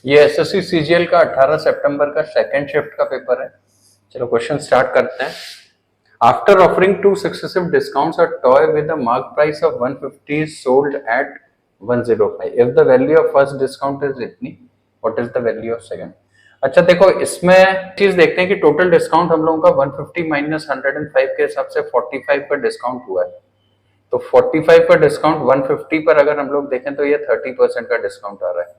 ये SSC CGL का 18 सितंबर का सेकंड शिफ्ट का पेपर है। चलो क्वेश्चन स्टार्ट करते हैं। After offering two successive discounts a toy with a mark price of 150 is sold at 105 if the value of first discount is इतनी, what is the value of second? अच्छा देखो, इसमें चीज देखते हैं कि टोटल डिस्काउंट हम लोगों का 150 माइनस 105 के हिसाब से 45 का डिस्काउंट हुआ है। तो 45 का डिस्काउंट 150 पर अगर हम लोग देखें तो ये 30% का डिस्काउंट आ रहा है।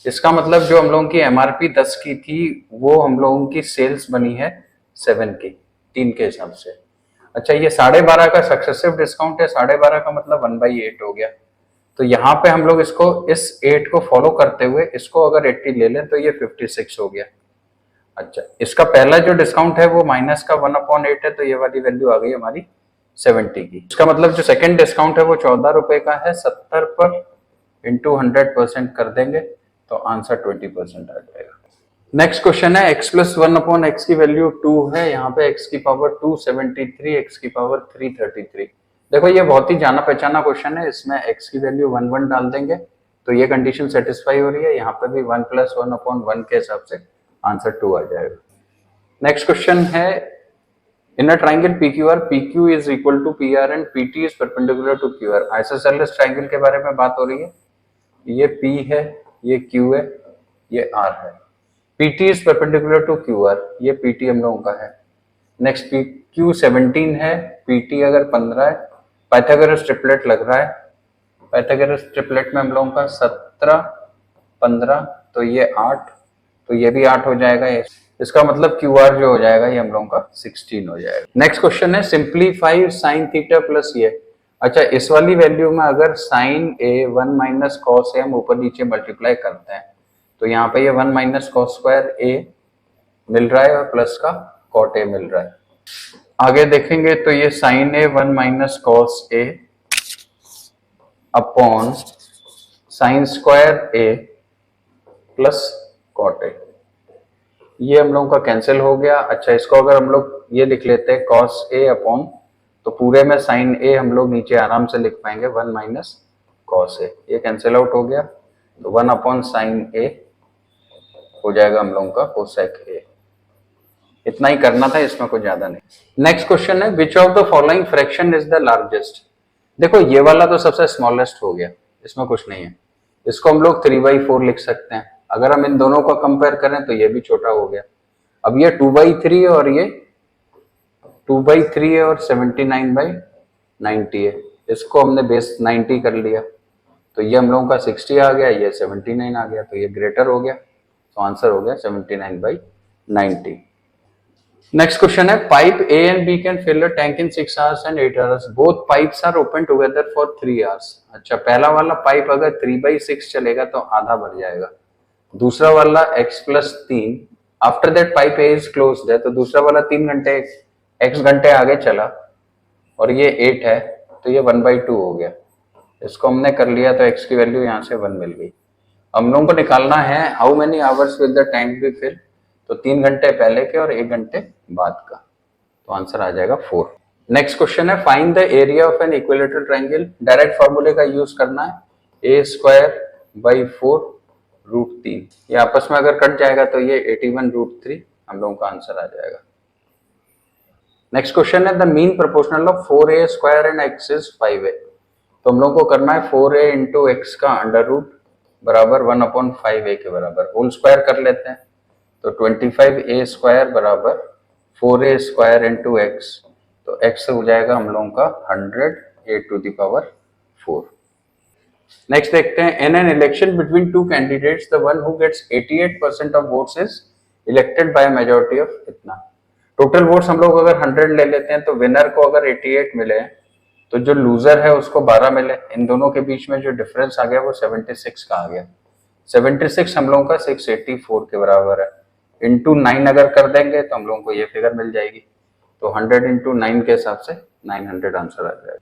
इसका मतलब जो हम लोगों की एमआरपी 10 की थी वो हम लोगों की सेल्स बनी है 7 की, 3 के हिसाब से। अच्छा, ये 12.5 का सक्सेसिव डिस्काउंट है। 12.5 का मतलब 1/8 हो गया। तो यहाँ पे हम लोग इसको इस 8 को फॉलो करते हुए इसको अगर 80 ले लें तो ये 56 हो गया। अच्छा, इसका पहला जो डिस्काउंट है वो माइनस का 1/8 है, तो ये वाली वैल्यू आ गई हमारी 70 की। इसका मतलब जो सेकंड डिस्काउंट है वो 14 रुपए का है। 70 पर इंटू 100% कर देंगे तो आंसर 20% आ जाएगा। नेक्स्ट क्वेश्चन है x प्लस 1/x की वैल्यू 2 है। यहाँ पे x की पावर 273, x की पावर 333। देखो ये बहुत ही जाना पहचाना क्वेश्चन है। इसमें x की वैल्यू 1 1 डाल देंगे तो ये कंडीशन सेटिस्फाई हो रही है। यहाँ पे भी 1 प्लस 1/1 के हिसाब से आंसर 2 आ जाएगा। नेक्स्ट क्वेश्चन है, in a triangle PQR, PQ is equal to PR and PT is perpendicular to QR। Isosceles triangle के बारे में बात हो रही है। ये P है, ये Q है, ये R है। PT is perpendicular to QR, ये PT हम लोगों का है। नेक्स्ट PQ 17 है, PT अगर 15 है। पाइथागोरस ट्रिपलेट लग रहा है। पाइथागोरस ट्रिपलेट में हम लोगों का 17 15, तो ये 8, तो ये भी 8 हो जाएगा। इसका मतलब QR जो हो जाएगा ये हम लोगों का 16 हो जाएगा। नेक्स्ट क्वेश्चन है, सिंप्लीफाई साइन थीटा प्लस ये। अच्छा, इस वाली वैल्यू में अगर साइन ए 1 माइनस कॉस ए हम ऊपर नीचे मल्टीप्लाई करते हैं तो यहाँ पे ये 1 माइनस कॉस स्क्वायर ए मिल रहा है और प्लस का कॉट ए मिल रहा है। आगे देखेंगे तो ये sine A 1 minus cos A upon sine square A plus cot A, ये हम लोगों का कैंसिल हो गया। अच्छा, इसको अगर हम लोग ये लिख लेते हैं कॉस ए अपॉन, तो पूरे में साइन ए हम लोग नीचे आराम से लिख पाएंगे 1 माइनस कॉस ए, ये कैंसिल आउट हो गया। तो 1 अपॉन साइन ए हो जाएगा हम लोगों का कोसेक ए। इतना ही करना था, इसमें कुछ ज्यादा नहीं। नेक्स्ट क्वेश्चन है, which of the following fraction is the largest. देखो ये वाला तो सबसे स्मॉलेस्ट हो गया, इसमें कुछ नहीं है। इसको हम लोग 3/4 लिख सकते हैं। अगर हम इन दोनों को कंपेयर करें तो ये भी छोटा हो गया। अब ये 2/3 और ये 2/3 है और 79/90 है। इसको हमने बेस 90 कर लिया तो ये हम लोगों का 60 आ गया, ये 79 आ गया, तो ये ग्रेटर हो गया। तो आंसर हो गया 79/90। नेक्स्ट क्वेश्चन है, pipe A and B can fill a tank in 6 hours and 8 hours. Both pipes are open together for 3 hours. अच्छा, पहला वाला पाइप अगर 3/6 चलेगा तो आधा भर जाएगा। दूसरा वाला x plus 3, after that pipe A is closed है, तो दूसरा वाला 3 घंटे x घंटे आगे चला और ये 8 है, तो ये 1/2 हो गया। इसको हमने कर लिया तो x की वैल्यू यहाँ से 1 मिल गई। हम लोगों को निकालना है how many hours will the tank be fill, तो 3 घंटे पहले के और 1 घंटे बाद का, तो आंसर आ जाएगा 4। नेक्स्ट क्वेश्चन है, find the area of an equilateral triangle. Direct फार्मूले का यूज करना है, a²/4√3। ये आपस में अगर कट जाएगा तो ये 81√3 हम लोगों का आंसर आ जाएगा। नेक्स्ट क्वेश्चन है, the mean proportional of 4a² and x is 5a। तो हम लोग को करना है 4a इंटू एक्स का अंडर रूट बराबर 1/5a के बराबर। होल स्क्वायर कर लेते हैं तो 25a² बराबर 4a² इंटू एक्स, तो x हो जाएगा हम लोगों का 100a⁴। नेक्स्ट देखते हैं, in an election between two candidates the one who gets 88% of votes is elected by majority of इतना। टोटल वोट्स हम लोग अगर 100 ले लेते हैं तो विनर को अगर 88 मिले तो जो लूजर है उसको 12 मिले। इन दोनों के बीच में जो डिफरेंस आ गया वो 76 का आ गया। 76 हम लोगों का 684 के बराबर है। इंटू 9 अगर कर देंगे तो हम लोगों को ये फिगर मिल जाएगी। तो 100 इंटू 9 के हिसाब से 900 आंसर आ जाएगा।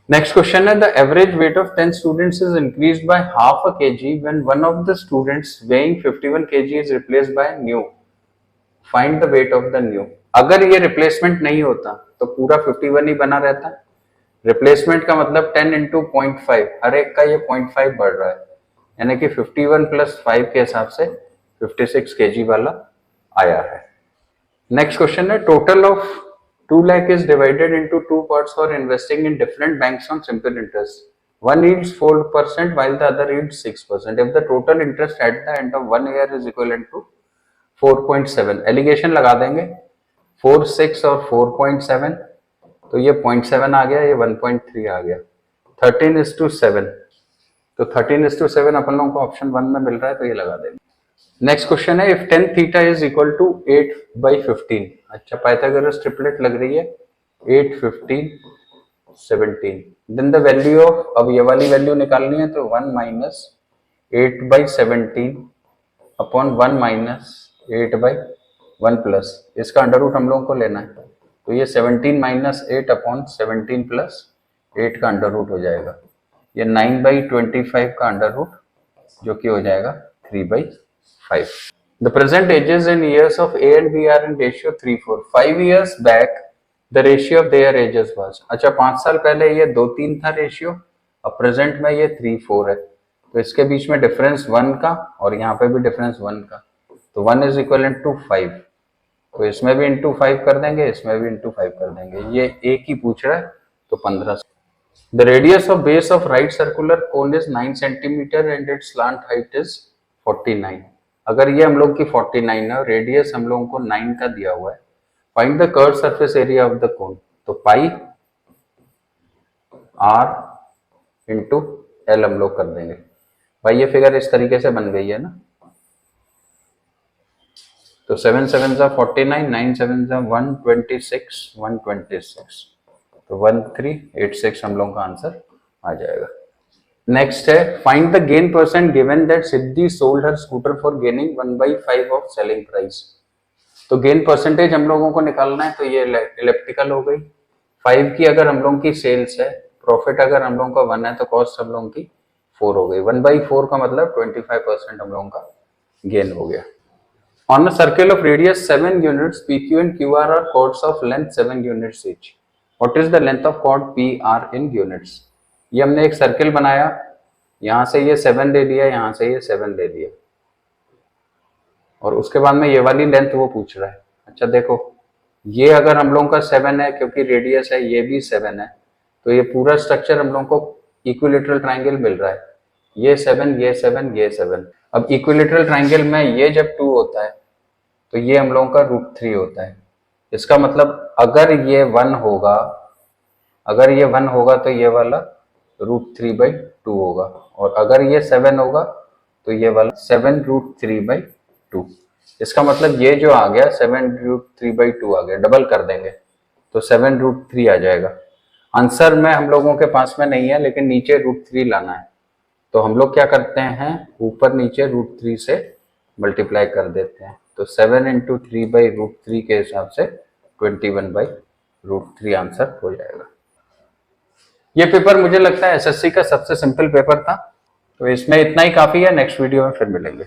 नेक्स्ट क्वेश्चन है, the average weight of 10 students is increased by ½ kg when one of the students weighing 51 kg is replaced by new. Find the weight of the new. अगर ये replacement नहीं होता तो पूरा 51 ही बना रहता। रिप्लेसमेंट का मतलब 10 इंटू 0.5, हर एक का ये 0.5 बढ़ रहा है। यानी कि 51 प्लस 5 के हिसाब से 56 kg वाला आया है। नेक्स्ट क्वेश्चन है, total of 2 lakh is divided into 2 parts for investing in different banks on simple interest. One yields 4% while the other yields 6%. If the total interest at the end of 1 year is equivalent to 4.7, allegation लगा देंगे 4, 6 और 4.7, तो ये 0.7 आ गया, ये 1.3 आ गया। 13:7, तो 13:7 अपन लोगों को ऑप्शन 1 में मिल रहा है, तो ये लगा देंगे। नेक्स्ट क्वेश्चन है, if tan theta is equal to 8/15, अच्छा पाइथागोरस ट्रिपलेट लग रही है 8, 15, 17, देन द वैल्यू ऑफ, अब ये वाली वैल्यू निकालनी है तो 1 माइनस 8/17 अपॉन 1 माइनस 8/1 प्लस, इसका अंडर रूट हम लोगों को लेना है, तो ये 17 माइनस 8 अपॉन 17 प्लस 8 का अंडर रूट हो जाएगा, ये 9/25 का अंडर रूट, जो कि हो जाएगा 3/5। The present ages in years of A and B are in ratio 3:4. 5 years back the ratio of their ages was, अच्छा 5 साल पहले ये 2:3 था रेशियो, अब प्रेजेंट में ये 3:4 है, तो इसके बीच में डिफरेंस 1 का और यहाँ पे भी डिफरेंस 1 का, तो 1 इज इक्वलेंट टू 5, तो इसमें भी इंटू 5 कर देंगे, इसमें भी इंटू 5 कर देंगे, ये एक ही पूछ रहा है तो 15। The radius of base of right circular cone is 9 centimeter and its slant height is 49. अगर ये हम लोग की 49 है और रेडियस हम लोगों को 9 का दिया हुआ है, find the curve surface area of the cone, तो पाई r इंटू एल हम लोग कर देंगे। भाई ये फिगर इस तरीके से बन गई है ना, तो 7 7 49, 9 7 126, 126, तो 1386 हम लोगों का आंसर आ जाएगा। नेक्स्ट है, find the gain percent given that Siddhi sold her scooter for gaining 1/5 of selling price, तो गेन परसेंटेज हम लोगों को निकालना है, तो ये इलेप्टिकल हो गई। 5 की अगर हम लोगों की सेल्स है, प्रॉफिट अगर हम लोगों का 1 है, तो कॉस्ट हम लोगों की 4 हो गई, 1/4 का मतलब 25% हम लोगों का गेन हो गया। On a circle of radius 7 units, PQ and QR are chords of length 7 units each. What is the length of chord PR in units? ये हमने एक सर्किल बनाया, यहाँ से ये 7 ले लिया, यहाँ से ये 7 ले लिया, और उसके बाद में ये वाली लेंथ वो पूछ रहा है। अच्छा देखो, ये अगर हम लोगों का 7 है, क्योंकि रेडियस है, ये भी 7 है, तो ये पूरा स्ट्रक्चर हम लोगों को इक्विलेटरल ट्राइंगल मिल रहा है, ये 7, ये 7, ये 7। अब इक्विलेटरल ट्राइंगल में ये जब 2 होता है, तो ये हम लोगों का √3 होता है। इसका मतलब अगर ये 1 होगा, अगर ये 1 होगा तो ये वाला √3/2 होगा, और अगर ये 7 होगा तो ये वाला 7√3/2। इसका मतलब ये जो आ गया 7√3/2 आ गया, डबल कर देंगे तो 7√3 आ जाएगा। आंसर में हम लोगों के पास में नहीं है, लेकिन नीचे √3 लाना है, तो हम लोग क्या करते हैं, ऊपर नीचे √3 से मल्टीप्लाई कर देते हैं, तो 7 × 3/√3 के हिसाब से 21/√3 आंसर हो जाएगा। ये पेपर मुझे लगता है एसएससी का सबसे सिंपल पेपर था, तो इसमें इतना ही काफी है। नेक्स्ट वीडियो में फिर मिलेंगे।